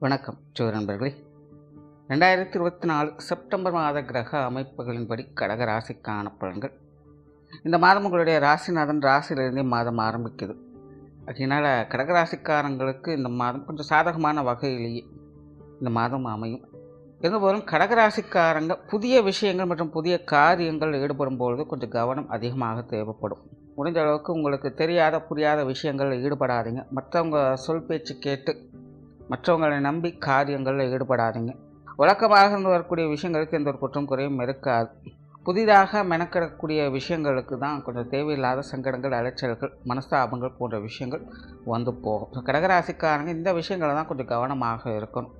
வணக்கம் நண்பர்களே. 2024 செப்டம்பர் மாத கிரக அமைப்புகளின்படி கடக ராசிக்கான பலன்கள். இந்த மாதம் உங்களுடைய ராசிநாதன் ராசியிலிருந்தே மாதம் ஆரம்பிக்குது. அதனால் கடகராசிக்காரங்களுக்கு இந்த மாதம் கொஞ்சம் சாதகமான வகையிலேயே இந்த மாதம் அமையும். இருந்தபோதும் கடகராசிக்காரங்க புதிய விஷயங்கள் மற்றும் புதிய காரியங்கள் ஈடுபடும் பொழுது கொஞ்சம் கவனம் அதிகமாக தேவைப்படும். முடிஞ்ச அளவுக்கு உங்களுக்கு தெரியாத புரியாத விஷயங்களில் ஈடுபடாதீங்க. மற்றவங்க சொல் பேச்சு கேட்டு மற்றவங்களை நம்பி காரியங்களில் ஈடுபடாதீங்க. வழக்கமாக இருந்து வரக்கூடிய விஷயங்களுக்கு எந்த ஒரு குற்றம் குறையும் இருக்காது. புதிதாக மெனக்கிடக்கூடிய விஷயங்களுக்கு தான் கொஞ்சம் தேவையில்லாத சங்கடங்கள், அலைச்சல்கள், மனஸ்தாபங்கள் போன்ற விஷயங்கள் வந்து போகும். கடகராசிக்காரங்க இந்த விஷயங்களை தான் கொஞ்சம் கவனமாக இருக்கணும்.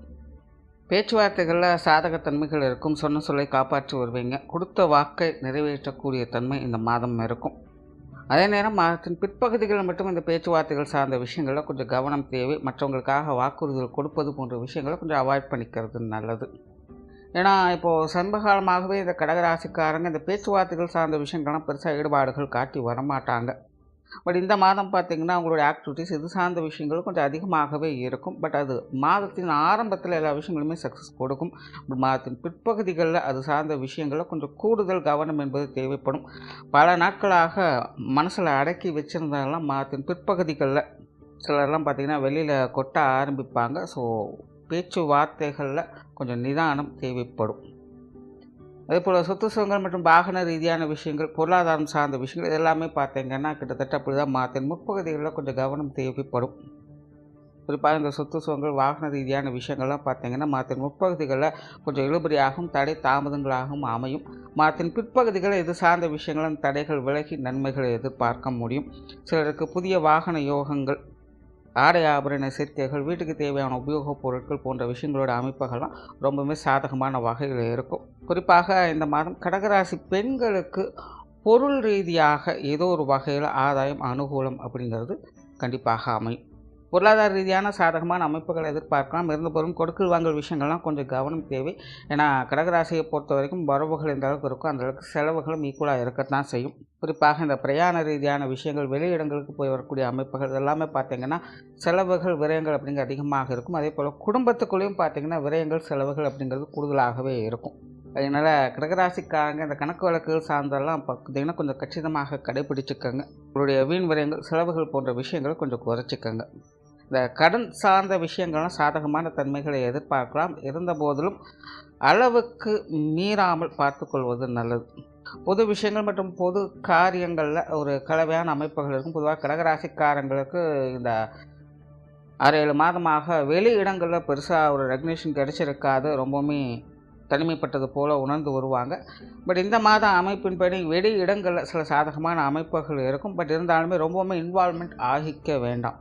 பேச்சுவார்த்தைகளில் சாதகத்தன்மைகள் இருக்கும். சொன்ன சொல்லை காப்பாற்றி வருவீங்க. கொடுத்த வாக்கை நிறைவேற்றக்கூடிய தன்மை இந்த மாதம் இருக்கும். அதே நேரம் மாதத்தின் பிற்பகுதிகளில் மட்டும் இந்த பேச்சுவார்த்தைகள் சார்ந்த விஷயங்களில் கொஞ்சம் கவனம் தேவை. மற்றவங்களுக்காக வாக்குறுதிகள் கொடுப்பது போன்ற விஷயங்களை கொஞ்சம் அவாய்ட் பண்ணிக்கிறது நல்லது. ஏன்னா இப்போது சமீபகாலமாகவே இந்த கடகராசிக்காரங்க இந்த பேச்சுவார்த்தைகள் சார்ந்த விஷயங்கள்லாம் பெருசாக ஈடுபாடுகள் காட்டி வரமாட்டாங்க. பட் இந்த மாதம் பார்த்திங்கன்னா அவங்களுடைய ஆக்டிவிட்டீஸ் இது சார்ந்த விஷயங்களும் கொஞ்சம் அதிகமாகவே இருக்கும். பட் அது மாதத்தின் ஆரம்பத்தில் எல்லா விஷயங்களுமே சக்ஸஸ் கொடுக்கும். மாதத்தின் பிற்பகுதிகளில் அது சார்ந்த விஷயங்களில் கொஞ்சம் கூடுதல் கவனம் என்பது தேவைப்படும். பல நாட்களாக மனசில் அடக்கி வச்சுருந்தாலும் மாதத்தின் பிற்பகுதிகளில் சிலர்லாம் பார்த்திங்கன்னா வெளியில் கொட்ட ஆரம்பிப்பாங்க. ஸோ பேச்சுவார்த்தைகளில் கொஞ்சம் நிதானம் தேவைப்படும். அதேபோல் சொத்து சுகங்கள் மற்றும் வாகன ரீதியான விஷயங்கள், பொருளாதாரம் சார்ந்த விஷயங்கள் இது எல்லாமே பார்த்தீங்கன்னா கிட்டத்தட்ட அப்படி தான் மாற்றின் முற்பகுதிகளில் கொஞ்சம் கவனம் தேவைப்படும். குறிப்பாக இந்த சொத்து சுகங்கள் வாகன ரீதியான விஷயங்கள்லாம் பார்த்தீங்கன்னா மாற்றின் முற்பகுதிகளில் கொஞ்சம் இழுபறியாகவும் தடை தாமதங்களாகவும் அமையும். மாற்றின் பிற்பகுதிகளில் இது சார்ந்த விஷயங்களும் தடைகள் விலகி நன்மைகளை எதிர்பார்க்க முடியும். சிலருக்கு புதிய வாகன யோகங்கள், ஆடை ஆபரண சேர்க்கைகள், வீட்டுக்கு தேவையான உபயோகப் பொருட்கள் போன்ற விஷயங்களோட அமைப்புகள்லாம் ரொம்பவுமே சாதகமான வகையில் இருக்கும். குறிப்பாக இந்த மாதம் கடகராசி பெண்களுக்கு பொருள் ரீதியாக ஏதோ ஒரு வகையில் ஆதாயம், அனுகூலம் அப்படிங்கிறது கண்டிப்பாக அமையும். பொருளாதார ரீதியான சாதகமான அமைப்புகளை எதிர்பார்க்கலாம். இருந்தபோதும் கொடுக்கல் வாங்கல் விஷயங்கள்லாம் கொஞ்சம் கவனம் தேவை. ஏன்னா கடகராசியை பொறுத்த வரைக்கும் வரவுகள் எந்த அளவுக்கு இருக்கும் அந்த அளவுக்கு செலவுகளும் ஈக்குவலாக இருக்கத்தான் செய்யும். குறிப்பாக இந்த பிரயாண ரீதியான விஷயங்கள், வெளியிடங்களுக்கு போய் வரக்கூடிய அமைப்புகள் எல்லாமே பார்த்திங்கன்னா செலவுகள், விரயங்கள் அப்படிங்கிறது அதிகமாக இருக்கும். அதே போல் குடும்பத்துக்குள்ளேயும் பார்த்திங்கன்னா விரயங்கள், செலவுகள் அப்படிங்கிறது கூடுதலாகவே இருக்கும். அதனால் கடகராசிக்காரங்க இந்த கணக்கு வழக்குகள் சார்ந்தெல்லாம் பார்த்திங்கன்னா கொஞ்சம் கச்சிதமாக கடைபிடிச்சிக்கோங்க. உங்களுடைய வீண் விரயங்கள், செலவுகள் போன்ற விஷயங்களை கொஞ்சம் குறைச்சிக்கோங்க. இந்த கடன் சார்ந்த விஷயங்கள்லாம் சாதகமான தன்மைகளை எதிர்பார்க்கலாம். இருந்த போதிலும் அளவுக்கு மீறாமல் பார்த்துக்கொள்வது நல்லது. பொது விஷயங்கள் மற்றும் பொது காரியங்களில் ஒரு கலவையான அமைப்புகள் இருக்கும். பொதுவாக கடகராசிக்காரங்களுக்கு இந்த 6-7 மாதமாக வெளி இடங்களில் பெருசாக ஒரு ரெகக்னேஷன் கிடைச்சிருக்காது. ரொம்பவுமே தனிமைப்பட்டது போல் உணர்ந்து வருவாங்க. பட் இந்த மாத அமைப்பின்படி வெளி இடங்களில் சில சாதகமான அமைப்புகள் இருக்கும். பட் இருந்தாலுமே ரொம்பவுமே இன்வால்மெண்ட் ஆகிக்க வேண்டாம்.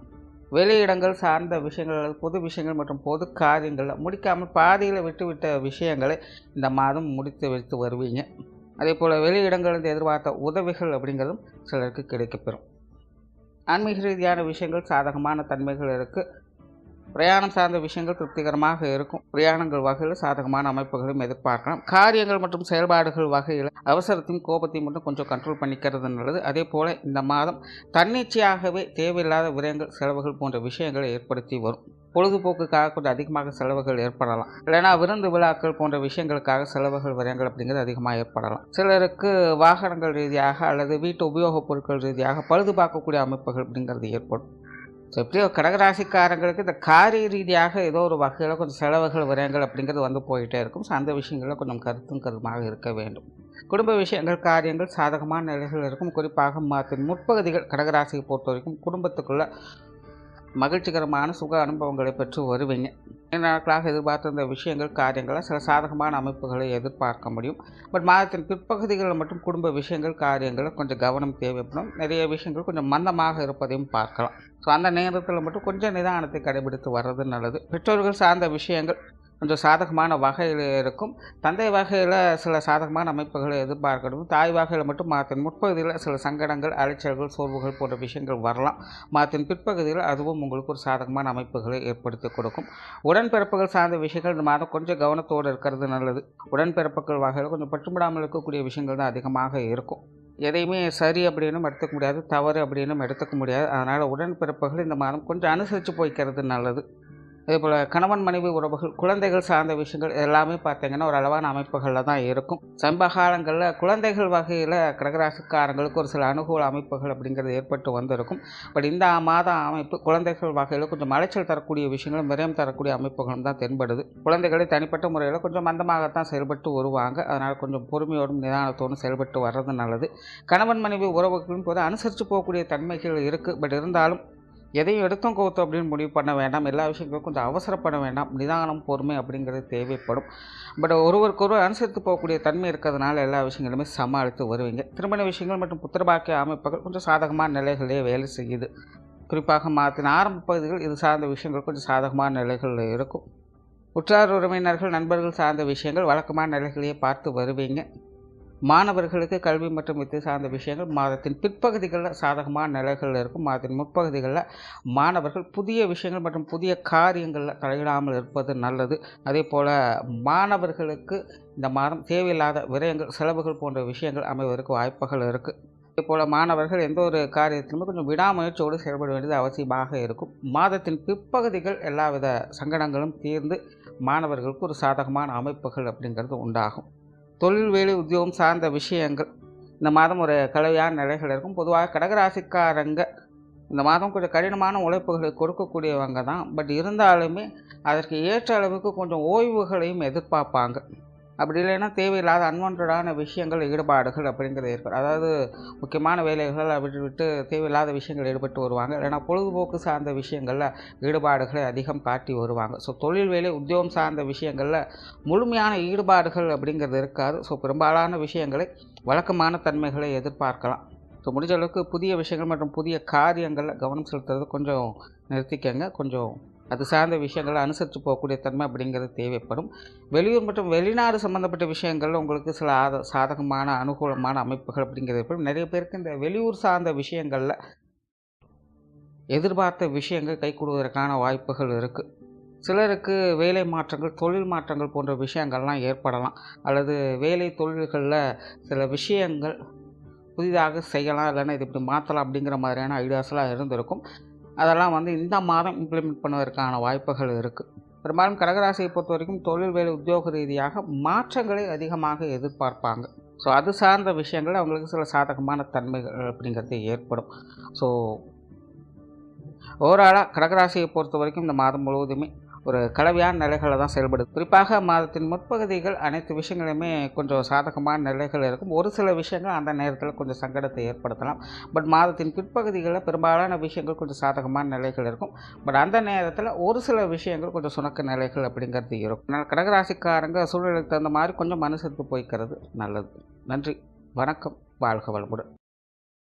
வெளியிடங்கள் சார்ந்த விஷயங்கள், பொது விஷயங்கள் மற்றும் பொது காரியங்களில் முடிக்காமல் பாதியில் விட்டுவிட்ட விஷயங்களை இந்த மாதம் முடித்து வைத்து வருவீங்க. அதே போல் வெளியிடங்களில் எதிர்பார்த்த உதவிகள் அப்படிங்கிறதும் சிலருக்கு கிடைக்கப்பெறும். ஆன்மீக ரீதியான விஷயங்கள் சாதகமான தன்மைகள் இருக்குது. பிரயாணம் சார்ந்த விஷயங்கள் திருப்திகரமாக இருக்கும். பிரயாணங்கள் வகையில் சாதகமான அமைப்புகளையும் எதிர்பார்க்கலாம். காரியங்கள் மற்றும் செயல்பாடுகள் வகையில் அவசரத்தையும் கோபத்தையும் மட்டும் கொஞ்சம் கண்ட்ரோல் பண்ணிக்கிறது நல்லது. அதே போல் இந்த மாதம் தன்னிச்சையாகவே தேவையில்லாத விரயங்கள், செலவுகள் போன்ற விஷயங்களை ஏற்படுத்தி வரும். பொழுதுபோக்குக்காக கொஞ்சம் அதிகமாக செலவுகள் ஏற்படலாம். இல்லைனா விருந்து விழாக்கள் போன்ற விஷயங்களுக்காக செலவுகள், விரயங்கள் அப்படிங்கிறது அதிகமாக ஏற்படலாம். சிலருக்கு வாகனங்கள் ரீதியாக அல்லது வீட்டு உபயோகப் பொருட்கள் ரீதியாக பழுது பார்க்கக்கூடிய அமைப்புகள் அப்படிங்கிறது ஏற்படும். ஸோ எப்படியோ கடகராசிக்காரங்களுக்கு இந்த காரிய ரீதியாக ஏதோ ஒரு வகையில் கொஞ்சம் செலவுகள், விரயங்கள் அப்படிங்கிறது வந்து போயிட்டே இருக்கும். ஸோ அந்த விஷயங்களில் கொஞ்சம் கருத்துமாக இருக்க வேண்டும். குடும்ப விஷயங்கள், காரியங்கள் சாதகமான நிலைகள் இருக்கும். குறிப்பாக மாதத்தின் முற்பகுதிகள் கடகராசியை பொறுத்த வரைக்கும் குடும்பத்துக்குள்ளே மகிழ்ச்சிகரமான சுக அனுபவங்களை பெற்று வருவீங்க. நீண்ட நாட்களாக எதிர்பார்த்த விஷயங்கள், காரியங்களை சில சாதகமான அமைப்புகளை எதிர்பார்க்க முடியும். பட் மாதத்தின் பிற்பகுதிகளில் மட்டும் குடும்ப விஷயங்கள், காரியங்களில் கொஞ்சம் கவனம் தேவைப்படும். நிறைய விஷயங்கள் கொஞ்சம் மந்தமாக இருப்பதையும் பார்க்கலாம். ஸோ அந்த நேரத்தில் மட்டும் கொஞ்சம் நிதானத்தை கடைபிடித்து வர்றது நல்லது. பெற்றோர்கள் சார்ந்த விஷயங்கள் கொஞ்சம் சாதகமான வகையில் இருக்கும். தந்தை வகையில் சில சாதகமான அமைப்புகளை எதிர்பார்க்கணும். தாய் வகையில் மட்டும் மாதத்தின் முற்பகுதியில் சில சங்கடங்கள், அலைச்சல்கள், சோர்வுகள் போன்ற விஷயங்கள் வரலாம். மாதத்தின் பிற்பகுதியில் அதுவும் உங்களுக்கு ஒரு சாதகமான அமைப்புகளை ஏற்படுத்தி கொடுக்கும். உடன்பிறப்புகள் சார்ந்த விஷயங்கள் இந்த மாதம் கொஞ்சம் கவனத்தோடு இருக்கிறது நல்லது. உடன்பிறப்புகள் வகையில் கொஞ்சம் பட்டுமிடாமல் இருக்கக்கூடிய விஷயங்கள் தான் அதிகமாக இருக்கும். எதையுமே சரி அப்படின்னும் எடுத்துக்க முடியாது, தவறு அப்படின்னும் எடுத்துக்க முடியாது. அதனால் உடன்பிறப்புகள் இந்த மாதம் கொஞ்சம் அனுசரித்து போய்க்கிறது நல்லது. அதேபோல் கணவன் மனைவி உறவுகள், குழந்தைகள் சார்ந்த விஷயங்கள் எல்லாமே பார்த்தீங்கன்னா ஒரு அளவான அமைப்புகளில் தான் இருக்கும். சமீப காலங்களில் குழந்தைகள் வகையில் கடகராசிக்காரங்களுக்கு ஒரு சில அனுகூல அமைப்புகள் அப்படிங்கிறது ஏற்பட்டு வந்திருக்கும். பட் இந்த மாத அமைப்பு குழந்தைகள் வகையில் கொஞ்சம் அலைச்சல் தரக்கூடிய விஷயங்களும் விரயம் தரக்கூடிய அமைப்புகளும் தான் தென்படுது. குழந்தைகளை தனிப்பட்ட முறையில் கொஞ்சம் மந்தமாகத்தான் செயல்பட்டு வருவாங்க. அதனால் கொஞ்சம் பொறுமையோடும் நிதானத்தோடும் செயல்பட்டு வர்றது நல்லது. கணவன் மனைவி உறவுகளின் போது அனுசரித்து போகக்கூடிய தன்மைகள் இருக்குது. பட் இருந்தாலும் எதையும் எடுத்தோம் கவுத்தோம் அப்படின்னு முடிவு பண்ண வேண்டாம். எல்லா விஷயங்களும் கொஞ்சம் அவசரப்பட வேண்டாம். நிதானம், பொறுமை அப்படிங்கிறது தேவைப்படும். பட் ஒருவருக்கொருவர் அனுசரித்து போகக்கூடிய தன்மை இருக்கிறதுனால எல்லா விஷயங்களுமே சமாளித்து வருவீங்க. திருமண விஷயங்கள் மற்றும் புத்திரபாக்கிய அமைப்புகள் கொஞ்சம் சாதகமான நிலைகளிலே வேலை செய்யுது. குறிப்பாக மாதத்தின் ஆரம்ப பகுதிகள் இது சார்ந்த விஷயங்கள் கொஞ்சம் சாதகமான நிலைகளில் இருக்கும். உற்றார் உறவினர்கள், நண்பர்கள் சார்ந்த விஷயங்கள் வழக்கமான நிலைகளையே பார்த்து வருவீங்க. மாணவர்களுக்கு கல்வி மற்றும் வித்தை சார்ந்த விஷயங்கள் மாதத்தின் பிற்பகுதிகளில் சாதகமான நிலைகளில் இருக்கும். மாதத்தின் முற்பகுதிகளில் மாணவர்கள் புதிய விஷயங்கள் மற்றும் புதிய காரியங்களில் தலையிடாமல் இருப்பது நல்லது. அதே போல் மாணவர்களுக்கு இந்த மாதம் தேவையில்லாத விரயங்கள், செலவுகள் போன்ற விஷயங்கள் அமைவதற்கு வாய்ப்புகள் இருக்குது. அதே போல் மாணவர்கள் எந்த ஒரு காரியத்திலுமே கொஞ்சம் விடாமுயற்சியோடு செயல்பட வேண்டியது அவசியமாக இருக்கும். மாதத்தின் பிற்பகுதிகள் எல்லாவித சங்கடங்களும் தீர்ந்து மாணவர்களுக்கு ஒரு சாதகமான அமைப்புகள் அப்படிங்கிறது உண்டாகும். தொழில், வேலை, உத்தியோகம் சார்ந்த விஷயங்கள் இந்த மாதம் ஒரு கலவையான நிலைகள் இருக்கும். பொதுவாக கடகராசிக்காரங்க இந்த மாதம் கொஞ்சம் கடினமான உழைப்புகளை கொடுக்கக்கூடியவங்க தான். பட் இருந்தாலுமே அதற்கு ஏற்ற அளவுக்கு கொஞ்சம் ஓய்வுகளையும் எதிர்பார்ப்பாங்க. அப்படி இல்லைன்னா தேவையில்லாத அன்வான்டான விஷயங்கள், ஈடுபாடுகள் அப்படிங்கிறது ஏற்படும். அதாவது முக்கியமான வேலைகளை விட்டு தேவையில்லாத விஷயங்கள் ஈடுபட்டு வருவாங்க. இல்லைனா பொழுதுபோக்கு சார்ந்த விஷயங்களில் ஈடுபாடுகளை அதிகம் காட்டி வருவாங்க. ஸோ தொழில், வேலை, உத்தியோகம் சார்ந்த விஷயங்களில் முழுமையான ஈடுபாடுகள் அப்படிங்கிறது இருக்காது. ஸோ பெரும்பாலான விஷயங்களை வழக்கமான தன்மைகளை எதிர்பார்க்கலாம். ஸோ முடிஞ்ச அளவுக்கு புதிய விஷயங்கள் மற்றும் புதிய காரியங்களில் கவனம் செலுத்துறது கொஞ்சம் நிறுத்திக்கங்க. கொஞ்சம் அது சார்ந்த விஷயங்களை அனுசரித்து போகக்கூடிய தன்மை அப்படிங்கிறது தேவைப்படும். வெளியூர் மற்றும் வெளிநாடு சம்மந்தப்பட்ட விஷயங்களில் உங்களுக்கு சில சாதகமான அனுகூலமான அமைப்புகள் அப்படிங்கிறது ஏற்படும். நிறைய பேருக்கு இந்த வெளியூர் சார்ந்த விஷயங்களில் எதிர்பார்த்த விஷயங்கள் கைகூடுவதற்கான வாய்ப்புகள் இருக்குது. சிலருக்கு வேலை மாற்றங்கள், தொழில் மாற்றங்கள் போன்ற விஷயங்கள்லாம் ஏற்படலாம். அல்லது வேலை தொழில்களில் சில விஷயங்கள் புதிதாக செய்யலாம், இல்லைன்னா இது இப்படி மாற்றலாம் அப்படிங்கிற மாதிரியான ஐடியாஸ்லாம் இருந்திருக்கும். அதெல்லாம் இந்த மாதம் இம்ப்ளிமெண்ட் பண்ணுவதற்கான வாய்ப்புகள் இருக்குது. பெரும்பாலும் கடகராசியை பொறுத்த வரைக்கும் தொழில், வேலை, உத்தியோக ரீதியாக மாற்றங்களை அதிகமாக எதிர்பார்ப்பாங்க. ஸோ அது சார்ந்த விஷயங்கள் அவங்களுக்கு சில சாதகமான தன்மைகள் அப்படிங்கிறது ஏற்படும். ஸோ ஓவராலாக கடகராசியை பொறுத்த வரைக்கும் இந்த மாதம் முழுவதுமே ஒரு கலவையான நிலைகளில் தான் செயல்படுது. குறிப்பாக மாதத்தின் முற்பகுதிகள் அனைத்து விஷயங்களுமே கொஞ்சம் சாதகமான நிலைகள் இருக்கும். ஒரு சில விஷயங்கள் அந்த நேரத்தில் கொஞ்சம் சங்கடத்தை ஏற்படுத்தலாம். பட் மாதத்தின் பிற்பகுதிகளில் பெரும்பாலான விஷயங்கள் கொஞ்சம் சாதகமான நிலைகள் இருக்கும். பட் அந்த நேரத்தில் ஒரு சில விஷயங்கள் கொஞ்சம் சுணக்க நிலைகள் அப்படிங்கிறது இருக்கும். அதனால் கடகராசிக்காரங்க சூழ்நிலைக்கு தகுந்த மாதிரி கொஞ்சம் அனுசரித்து போய்க்கிறது நல்லது. நன்றி, வணக்கம், வாழ்க வளமுடன்.